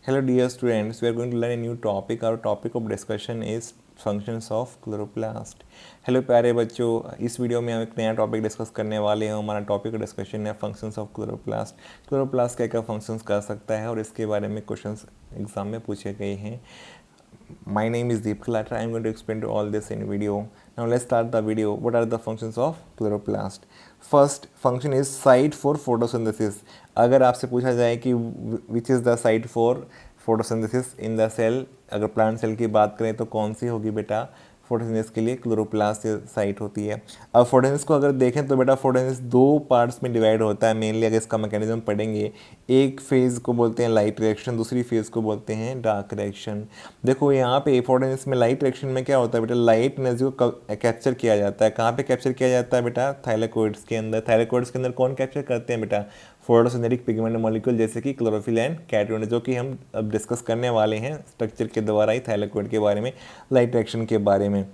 Hello dear students, we are going to learn a new topic. Our topic of discussion is functions of chloroplast. Hello प्यारे बच्चों, इस video में हम एक नया टॉपिक डिस्कस करने वाले हैं। हमारा टॉपिक का डिस्कशन है फंक्शंस ऑफ क्लोरोप्लास्ट। क्लोरोप्लास्ट क्या क्या फंक्शंस कर सकता है और इसके बारे में क्वेश्चंस एग्जाम में पूछे गए हैं। My name is Deep Kalatra. I am going to explain to all this in video. Now let's start the video. What are the functions of chloroplast? First function is site for photosynthesis. अगर आपसे पूछा जाए कि which is the site for photosynthesis in the cell, अगर plant cell की बात करें तो कौन सी होगी बेटा? फोटोसिंथेसिस के लिए क्लोरोप्लास्ट साइट होती है। अब फोटोसिंथेसिस को अगर देखें तो बेटा फोटोसिंथेसिस दो पार्ट्स में डिवाइड होता है मेनली। अगर इसका मैकेनिज्म पढ़ेंगे, एक फेज़ को बोलते हैं लाइट रिएक्शन, दूसरी फेज़ को बोलते हैं डार्क रिएक्शन। देखो यहाँ पे फोटोसिंथेसिस में लाइट रिएक्शन में क्या होता है बेटा, लाइट एनर्जी को कैप्चर किया जाता है। कहाँ पे कैप्चर किया जाता है बेटा? थाइलाकोइड्स के अंदर। थाइलाकोइड्स के अंदर कौन कैप्चर करते हैं बेटा? फोटोसिंथेटिक पिगमेंट मॉलिक्यूल जैसे कि क्लोरोफिल एंड कैटोन, जो कि हम अब डिस्कस करने वाले हैं स्ट्रक्चर के द्वारा ही थाइलाकोइड के बारे में, लाइट रिएक्शन के बारे में।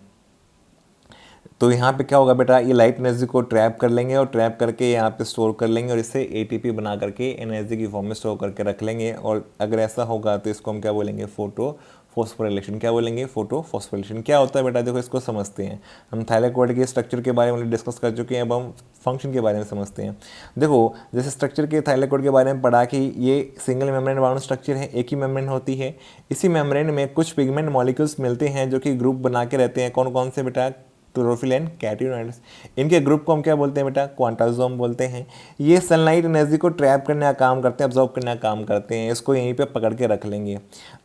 तो यहाँ पे क्या होगा बेटा, ये लाइट एनर्जी को ट्रैप कर लेंगे और ट्रैप करके यहाँ पे स्टोर कर लेंगे और इससे एटीपी बना करके एनर्जी की फॉर्म में स्टोर करके रख लेंगे। और अगर ऐसा होगा तो इसको हम क्या बोलेंगे? Photo phosphorylation. क्या बोलेंगे? Photo phosphorylation. क्या होता है बेटा? देखो इसको समझते हैं। हम थाइलाकोइड के स्ट्रक्चर के बारे में डिस्कस कर चुके हैं, अब हम फंक्शन के बारे में समझते हैं। देखो जैसे स्ट्रक्चर के थाइलाकोइड के बारे में पढ़ा कि ये सिंगल मेम्ब्रेन बाउंड स्ट्रक्चर है, एक ही मेम्ब्रेन होती है। इसी मेम्ब्रेन में कुछ पिगमेंट मॉलिक्यूल्स मिलते हैं जो कि ग्रुप बना के रहते हैं। कौन कौन से बेटा? Chlorophyll and carotenoids. इनके ग्रुप को हम क्या बोलते हैं बेटा? क्वांटासोम बोलते हैं। ये सनलाइट एनर्जी को ट्रैप करने का काम करते हैं, अब्जॉर्ब करने का काम करते हैं। इसको यहीं पे पकड़ के रख लेंगे।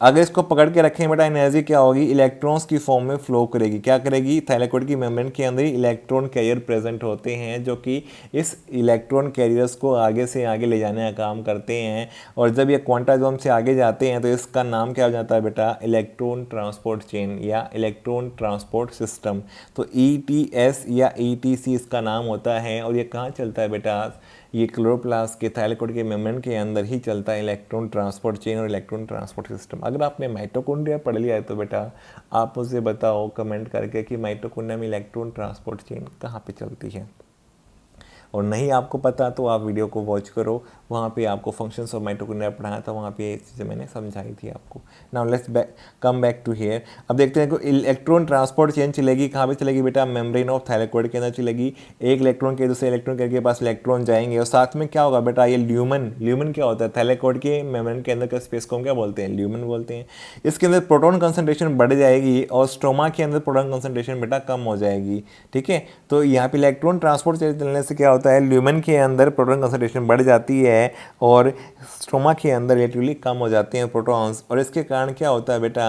अगर इसको पकड़ के रखें बेटा, एनर्जी क्या होगी? इलेक्ट्रॉन्स की फॉर्म में फ्लो करेगी। क्या करेगी? थाइलाकोइड की मेम्ब्रेन के अंदर ही इलेक्ट्रॉन कैरियर प्रेजेंट होते हैं जो कि इस इलेक्ट्रॉन कैरियर्स को आगे से आगे ले जाने का काम करते हैं। और जब ये क्वांटासोम से आगे जाते हैं तो इसका नाम क्या हो जाता है बेटा? इलेक्ट्रॉन ट्रांसपोर्ट चेन या इलेक्ट्रॉन ट्रांसपोर्ट सिस्टम। तो ETS या ETC इसका नाम होता है। और ये कहाँ चलता है बेटा? ये क्लोरोप्लास्ट के थाइलाकोइड के मेम्ब्रेन के अंदर ही चलता है, इलेक्ट्रॉन ट्रांसपोर्ट चेन और इलेक्ट्रॉन ट्रांसपोर्ट सिस्टम। अगर आपने माइटोकॉन्ड्रिया पढ़ लिया है तो बेटा आप मुझे बताओ कमेंट करके कि माइटोकॉन्ड्रिया में इलेक्ट्रॉन ट्रांसपोर्ट चेन कहाँ पे चलती है। और नहीं आपको पता तो आप वीडियो को वॉच करो, वहाँ पे आपको फंक्शंस ऑफ माइटोकॉन्ड्रिया पढ़ाया था, वहाँ पे ये चीज़ें मैंने समझाई थी आपको। Now let's come back to here. अब देखते हैं कि इलेक्ट्रॉन ट्रांसपोर्ट चेन चलेगी कहाँ पे चलेगी बेटा? मेम्ब्रेन ऑफ थाइलाकोइड के अंदर चलेगी। एक इलेक्ट्रॉन के दूसरे इलेक्ट्रॉन के पास इलेक्ट्रॉन जाएंगे और साथ में क्या होगा बेटा? ये ल्यूमन क्या होता है? थाइलाकोइड के मेम्ब्रेन के अंदर का स्पेस को हम क्या बोलते हैं? ल्यूमन बोलते हैं। इसके अंदर प्रोटॉन कंसंट्रेशन बढ़ जाएगी और स्ट्रोमा के अंदर प्रोटॉन कंसंट्रेशन बेटा कम हो जाएगी। ठीक है, तो यहाँ पे इलेक्ट्रॉन ट्रांसपोर्ट चलने से क्या होता है? ल्यूमन के अंदर प्रोटॉन कंसंट्रेशन बढ़ जाती है और स्ट्रोमा के अंदर रिलेटिवली कम हो जाते हैं प्रोटॉन्स। और इसके कारण क्या होता है बेटा?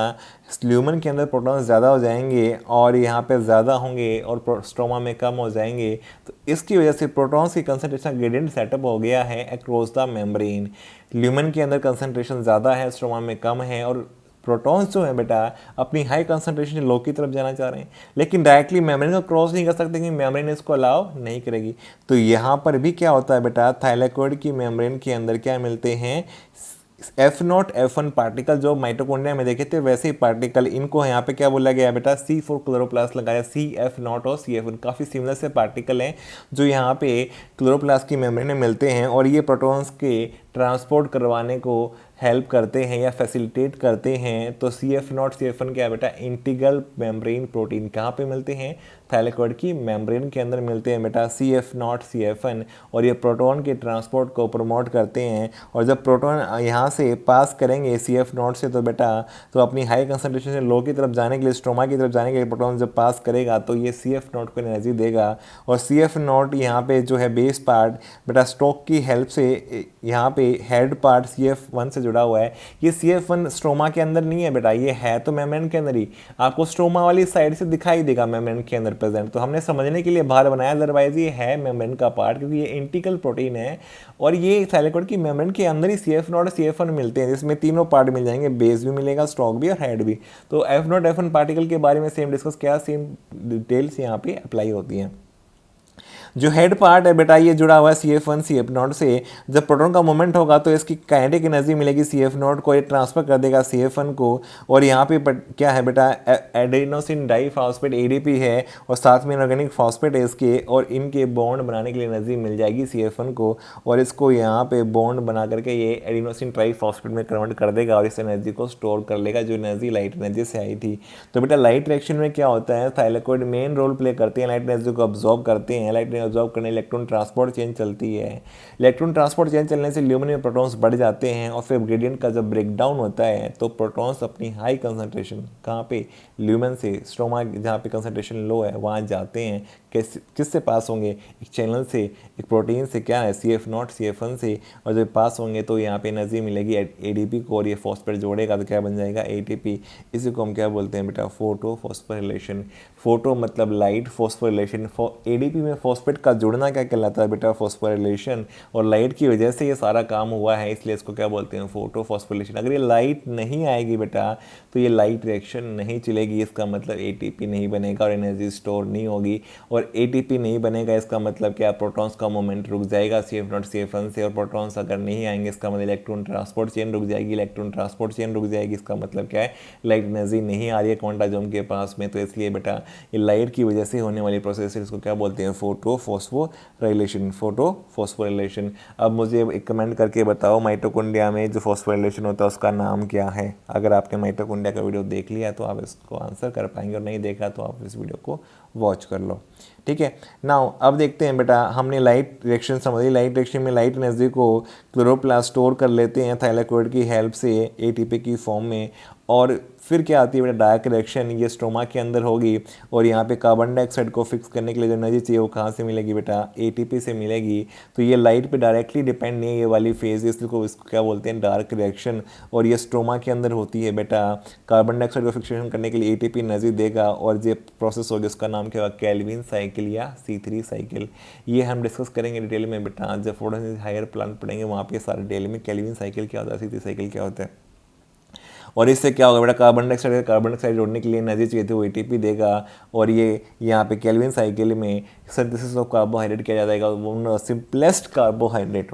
ल्यूमन के अंदर प्रोटॉन्स ज़्यादा हो जाएंगे और यहाँ पे ज़्यादा होंगे और स्ट्रोमा में कम हो जाएंगे। तो इसकी वजह से प्रोटॉन्स की कंसंट्रेशन ग्रेडियंट सेटअप हो गया है अक्रॉस द मेम्ब्रेन। ल्यूमन के अंदर कंसंट्रेशन ज़्यादा है, स्ट्रोमा में कम है और प्रोटॉन्स जो है बेटा अपनी हाई कंसंट्रेशन लो की तरफ जाना चाह रहे हैं, लेकिन डायरेक्टली मेम्ब्रेन को क्रॉस नहीं कर सकते क्योंकि मेम्ब्रेन इसको अलाउ नहीं करेगी। तो यहाँ पर भी क्या होता है बेटा? थाइलाकोइड की मेम्ब्रेन के अंदर क्या मिलते हैं? F0 F1 पार्टिकल जो माइटोकॉन्ड्रिया में देखे थे वैसे ही पार्टिकल, इनको यहाँ पे क्या बोला गया बेटा? C4 क्लोरोप्लास्ट लगाया। CF0 और CF1 काफ़ी सिमिलर से पार्टिकल हैं जो यहाँ पे क्लोरोप्लास्ट की मेम्ब्रेन में मिलते हैं और ये प्रोटॉन्स के ट्रांसपोर्ट करवाने को हेल्प करते हैं या फैसिलिटेट करते हैं। तो CF0 CF1 क्या है बेटा? Integral membrane protein. कहाँ पे मिलते हैं? थाइलाकोइड की मेम्ब्रेन के अंदर मिलते हैं बेटा CF0 CF1 और ये प्रोटॉन के ट्रांसपोर्ट को प्रमोट करते हैं। और जब प्रोटॉन यहाँ से पास करेंगे CF0 से तो बेटा तो अपनी हाई कंसंट्रेशन से लो की तरफ जाने के लिए, स्ट्रोमा की तरफ जाने के लिए प्रोटॉन जब पास करेगा तो ये CF0 को एनर्जी देगा। और CF0 यहाँ पे जो है बेस पार्ट बेटा स्टोक की हेल्प से यहाँ पे हेड पार्ट CF1 से जुड़ा हुआ है। ये CF1 स्ट्रोमा के अंदर नहीं है बेटा, ये है तो मेम्ब्रेन के अंदर ही, आपको स्ट्रोमा वाली साइड से दिखाई देगा मेम्ब्रेन के अंदर प्रेजेंट। तो हमने समझने के लिए बाहर बनाया, अदरवाइज ये है मेम्ब्रेन का पार्ट क्योंकि ये इंटीग्रल प्रोटीन है और ये थाइलाकोइड की मेम्ब्रेन के अंदर ही CF0 और CF1 मिलते हैं, जिसमें तीनों पार्ट मिल जाएंगे, बेस भी मिलेगा, स्टॉक भी और हेड भी। तो F0 F1 पार्टिकल के बारे में सेम डिस्कस किया, सेम डिटेल्स यहाँ पे अप्लाई होती हैं। जो हेड पार्ट है बेटा ये जुड़ा हुआ है CF1 CF0 से। जब प्रोटॉन का मूवमेंट होगा तो इसकी काइनेटिक एनर्जी मिलेगी CF0 को, ये ट्रांसफर कर देगा CF1 को। और यहाँ पे क्या है बेटा, एडेनोसिन डाइफॉस्फेट ADP है और साथ में ऑर्गेनिक फॉस्फेट है इसके, और इनके बॉन्ड बनाने के लिए एनर्जी मिल जाएगी CF1 को, और इसको यहाँ पे बॉन्ड बना करके ये एडेनोसिन ट्राइफॉस्फेट में कन्वर्ट कर देगा और इस एनर्जी को स्टोर कर लेगा, जो एनर्जी लाइट एनर्जी से आई थी। तो बेटा लाइट रिएक्शन में क्या होता है, थाइलाकोइड मेन रोल प्ले करते हैं, लाइट एनर्जी को अब्जॉर्ब करते हैं। लाइट एनर्जी अब्जॉर्ब करने इलेक्ट्रॉन ट्रांसपोर्ट चेन चलती है। इलेक्ट्रॉन ट्रांसपोर्ट चेन चलने से ल्यूमिन में प्रोटॉन्स बढ़ जाते हैं, और फिर ग्रेडियंट का जब ब्रेकडाउन होता है तो प्रोटॉन्स अपनी हाई कंसंट्रेशन कहाँ पे, ल्यूमिन से स्ट्रोमा जहाँ पे कंसंट्रेशन लो है वहाँ जाते हैं। किससे पास होंगे, एक चैनल से, एक प्रोटीन से, क्या है CF0 CF1 से, और जब पास होंगे तो यहाँ पे एनर्जी मिलेगी ADP को, और ये फॉस्फेट जोड़ेगा तो क्या बन जाएगा ATP। इसी को हम क्या बोलते हैं बेटा, फोटो फॉस्फोरिलेशन। फोटो मतलब लाइट, फॉस्फोरिलेशन ADP में फॉस्फेट का जुड़ना क्या कहलाता है बेटा, फॉस्फोरिलेशन। और लाइट की वजह से ये सारा काम हुआ है, इसलिए इसको क्या बोलते हैं, फोटो फॉस्फोरिलेशन। अगर ये लाइट नहीं आएगी बेटा तो ये लाइट रिएक्शन नहीं चलेगी, इसका मतलब ATP नहीं बनेगा और एनर्जी स्टोर नहीं होगी। और ATP नहीं बनेगा इसका मतलब क्या, प्रोटॉन्स का मूवमेंट रुक जाएगा CF0 CF1 से, और प्रोटॉन्स अगर नहीं आएंगे इसका मतलब इलेक्ट्रॉन ट्रांसपोर्ट चेन रुक जाएगी, इलेक्ट्रॉन ट्रांसपोर्ट चेन रुक जाएगी, इसका मतलब क्या है, लाइट एनर्जी नहीं आ रही है क्वांटाजोम के पास में। तो इसलिए बेटा ये लाइट की वजह से होने वाली प्रोसेस है, इसको क्या बोलते हैं, फोटो फॉस्फोराइलेशन। Photo phosphorylation. अब मुझे एक कमेंट करके बताओ, माइटोकॉन्ड्रिया में जो फॉस्फोराइलेशन होता है उसका नाम क्या है। अगर आपने माइटोकॉन्ड्रिया का वीडियो देख लिया तो आप इसको आंसर कर पाएंगे, और नहीं देखा तो आप इस वीडियो को वॉच कर लो। ठीक है, नाउ अब देखते हैं बेटा, हमने लाइट रिएक्शन समझी। लाइट रिएक्शन में लाइट एनर्जी को क्लोरोप्लास्ट स्टोर कर लेते हैं थाइलाकोइड की हेल्प से ATP की फॉर्म में। और फिर क्या आती है बेटा, डार्क रिएक्शन, ये स्ट्रोमा के अंदर होगी, और यहाँ पे कार्बन डाइऑक्साइड को फिक्स करने के लिए जो एनर्जी चाहिए वो कहाँ से मिलेगी बेटा, ATP से मिलेगी। तो ये लाइट पे डायरेक्टली डिपेंड नहीं है ये वाली फेज, इसलिए इसको क्या बोलते हैं, डार्क रिएक्शन। और ये स्ट्रोमा के अंदर होती है बेटा, कार्बन डाइऑक्साइड को फिक्सेशन करने के लिए ATP एनर्जी देगा, और ये प्रोसेस होगी, उसका नाम क्या होगा, केल्विन साइकिल या C3 साइकिल। ये हम डिस्कस करेंगे डिटेल में बेटा, जब थोड़ा सा हायर प्लान पढ़ेंगे वहाँ पे सारे डिटेल में केल्विन साइकिल क्या होता है, C3 साइकिल क्या होता है। और इससे क्या होगा बेटा, कार्बन डाइऑक्साइड जोड़ने के लिए एनर्जी चाहिए थी वो ATP देगा, और ये यहाँ पे केल्विन साइकिल में सिंथेसिस ऑफ कार्बोहाइड्रेट किया जाएगा। One of the simplest carbohydrate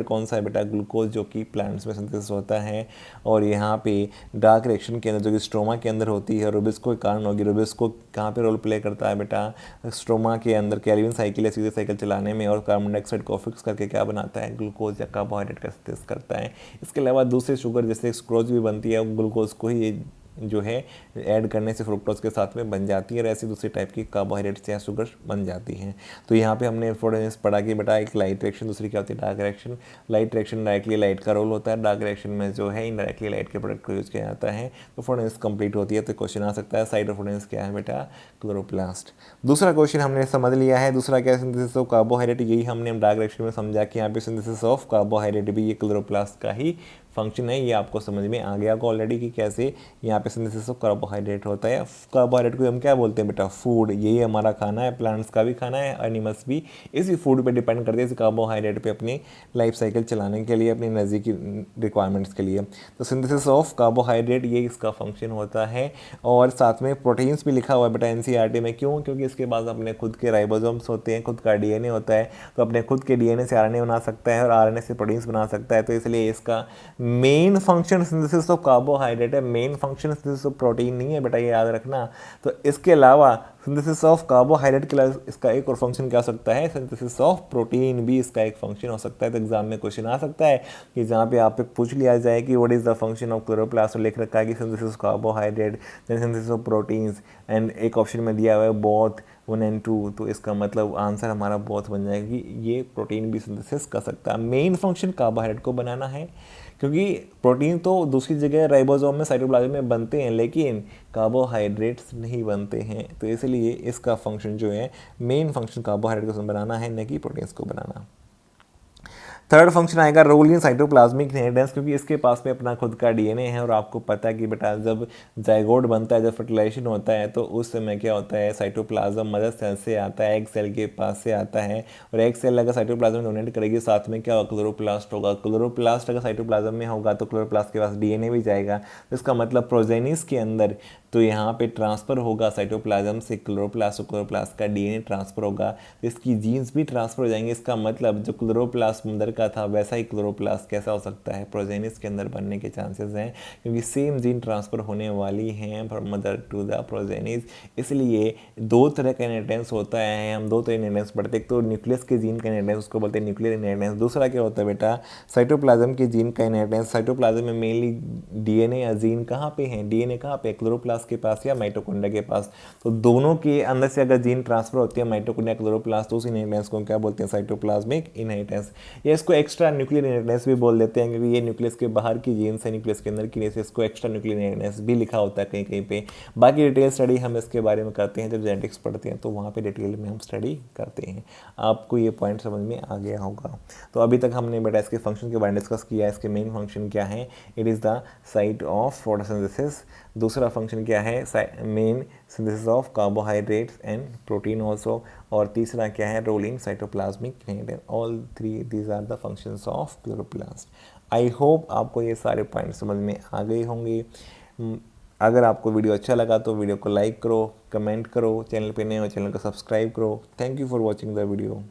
कौन सा है बेटा, ग्लूकोज, जो कि प्लांट्स में सिंथेसिस होता है। और यहाँ पे डार्क रिएक्शन के अंदर जो कि स्ट्रोमा के अंदर होती है, रुबिस्को के कारण होगी। रुबिस्को कहाँ पे रोल प्ले करता है बेटा, स्ट्रोमा के अंदर केल्विन साइकिल या सीधे साइकिल चलाने में, और कार्बन डाइऑक्साइड को फिक्स करके क्या बनाता है, ग्लूकोज या कार्बोहाइड्रेट का सिंथेसिस करता है। इसके अलावा दूसरे शुगर जैसे सुक्रोज भी बनती है, ग्लूकोज को ही जो है ऐड करने से फ्रुक्टोज के साथ में बन जाती है, और ऐसी दूसरी टाइप की कार्बोहाइड्रेट्स या शुगर बन जाती हैं। तो यहाँ पे हमने फोटोसिंथेसिस पढ़ा कि बेटा एक लाइट रिएक्शन, दूसरी क्या होती है, dark reaction. Light reaction directly light का रोल होता है, डार्क रिएक्शन में जो है इनडायरेक्टली लाइट के प्रोडक्ट को यूज किया जाता है। तो फोटोसिंथेसिस कंप्लीट होती है। तो क्वेश्चन आ सकता है, साइट ऑफ फोटोसिंथेसिस क्या है बेटा, क्लोरोप्लास्ट। दूसरा क्वेश्चन हमने समझ लिया है, दूसरा क्या, सिंथेसिस ऑफ कार्बोहाइड्रेट। यही हमने डार्क रिएक्शन में समझा कि यहाँ पे सिंथेसिस ऑफ कार्बोहाइड्रेट भी ये क्लोरोप्लास्ट का ही फंक्शन है। ये आपको समझ में आ गया ऑलरेडी कि कैसे यहाँ पे सिंथेसिस ऑफ कार्बोहाइड्रेट होता है। कार्बोहाइड्रेट को हम क्या बोलते हैं बेटा, फूड। यही हमारा खाना है, प्लांट्स का भी खाना है, एनिमल्स भी इसी फूड पे डिपेंड करते हैं, इसी कार्बोहाइड्रेट पे अपनी लाइफ साइकिल चलाने के लिए, अपनी एनर्जी की रिक्वायरमेंट्स के लिए। तो सिंथेसिस ऑफ कार्बोहाइड्रेट ये इसका फंक्शन होता है। और साथ में प्रोटीन्स भी लिखा हुआ है बेटा NCERT में। क्यों? क्योंकि इसके पास अपने खुद के राइबोसोम्स होते हैं, खुद का DNA होता है, तो अपने खुद के DNA से RNA बना सकता है, और RNA से प्रोटीन्स बना सकता है। तो इसलिए इसका main function synthesis of carbohydrate है, main function synthesis of protein नहीं है बेटा, ये याद रखना। तो इसके अलावा सिंथेसिस ऑफ कार्बोहाइड्रेट के अलावा इसका एक और फंक्शन क्या हो सकता है, सिंथेसिस ऑफ प्रोटीन भी इसका एक फंक्शन हो सकता है। तो एग्जाम में क्वेश्चन आ सकता है कि जहाँ पे आप पूछ लिया जाए कि what is the function of chloroplast, लिख रखा है कि synthesis of carbohydrate then synthesis of proteins, and एक ऑप्शन में दिया हुआ है बोथ 1 and 2। तो इसका मतलब आंसर हमारा बोथ बन जाएगा कि ये प्रोटीन भी सिंथेसिस कर सकता है। मेन फंक्शन कार्बोहाइड्रेट को बनाना है, क्योंकि प्रोटीन तो दूसरी जगह राइबोसोम में, साइटोप्लाज्म में बनते हैं, लेकिन कार्बोहाइड्रेट्स नहीं बनते हैं। तो इसलिए इसका फंक्शन जो है, मेन फंक्शन कार्बोहाइड्रेट को बनाना है, न कि प्रोटीन्स को बनाना। थर्ड फंक्शन आएगा रोल इन साइटोप्लाज्मिक इनहेरिटेंस, क्योंकि इसके पास में अपना खुद का डीएनए है और आपको पता है कि बेटा जब जाइगोट बनता है, जब फर्टिलाइजेशन होता है तो उस समय क्या होता है, साइटोप्लाज्म मदर सेल से आता है, एग सेल के पास से आता है, और एग सेल अगर साइटोप्लाज्म में डोनेट करेगी साथ में क्या होगा, क्लोरोप्लास्ट होगा। क्लोरोप्लास्ट अगर साइटोप्लाज्म में होगा तो क्लोरोप्लास्ट के पास डीएनए भी जाएगा, तो इसका मतलब प्रोजेनिस के अंदर तो यहाँ पे ट्रांसफ़र होगा साइटोप्लाज्म से क्लोरोप्लास्ट, और क्लोरोप्लास्ट का डीएनए ट्रांसफ़र होगा, तो इसकी जीन्स भी ट्रांसफ़र हो जाएंगे। इसका मतलब जो क्लोरोप्लास्ट मदर का था वैसा ही क्लोरोप्लास्ट कैसा हो सकता है, प्रोजेनिस के अंदर बनने के चांसेस हैं, क्योंकि सेम जीन ट्रांसफ़र होने वाली हैं फ्रॉम मदर टू द प्रोजेनिस। इसलिए दो तरह का इनहेरिटेंस होता है, हम दो तरह इनहेरिटेंस पढ़ते हैं। एक तो न्यूक्लियस के जीन का इनहेरिटेंस, उसको बोलते हैं न्यूक्लियर इनहेरिटेंस। दूसरा क्या होता है बेटा, साइटोप्लाज्म के जीन का इनहेरिटेंस। साइटोप्लाज्म में मेनली डीएनए या जीन कहाँ पे हैं, डीएनए कहाँ पे, क्लोरोप्लास्ट के पास या माइटोकॉन्ड्रिया के पास। तो दोनों के अंदर से अगर जीन ट्रांसफर होती है माइटोकॉन्ड्रिया क्लोरोप्लास्ट, तो उस इनहेरिटेंस को क्या बोलते हैं, साइटोप्लाज्मिक इनहेरिटेंस। या इसको एक्स्ट्रा न्यूक्लियर इनहेरिटेंस भी बोल देते हैं, क्योंकि ये न्यूक्लियस के बाहर की जीन्स है, न्यूक्लियस के अंदर की नहीं, इसको एक्स्ट्रा न्यूक्लियर इनहेरिटेंस भी लिखा होता है कहीं कहीं पे। बाकी डिटेल स्टडी हम इसके बारे में करते हैं जब जेनेटिक्स पढ़ते हैं, तो वहाँ पे डिटेल में हम स्टडी करते हैं। आपको ये पॉइंट समझ में आ गया होगा। तो अभी तक हमने बेटा इसके फंक्शन के बारे में डिस्कस किया। इसके मेन फंक्शन क्या है, it is the site of photosynthesis. दूसरा फंक्शन क्या है, main synthesis of carbohydrates and protein also. और तीसरा क्या है, role in cytoplasmic inheritance. All three these are the functions of chloroplast. I hope आपको ये सारे पॉइंट समझ में आ गए होंगे। अगर आपको वीडियो अच्छा लगा तो वीडियो को लाइक करो, कमेंट करो, चैनल पे नए हो चैनल को सब्सक्राइब करो। Thank you for watching the video.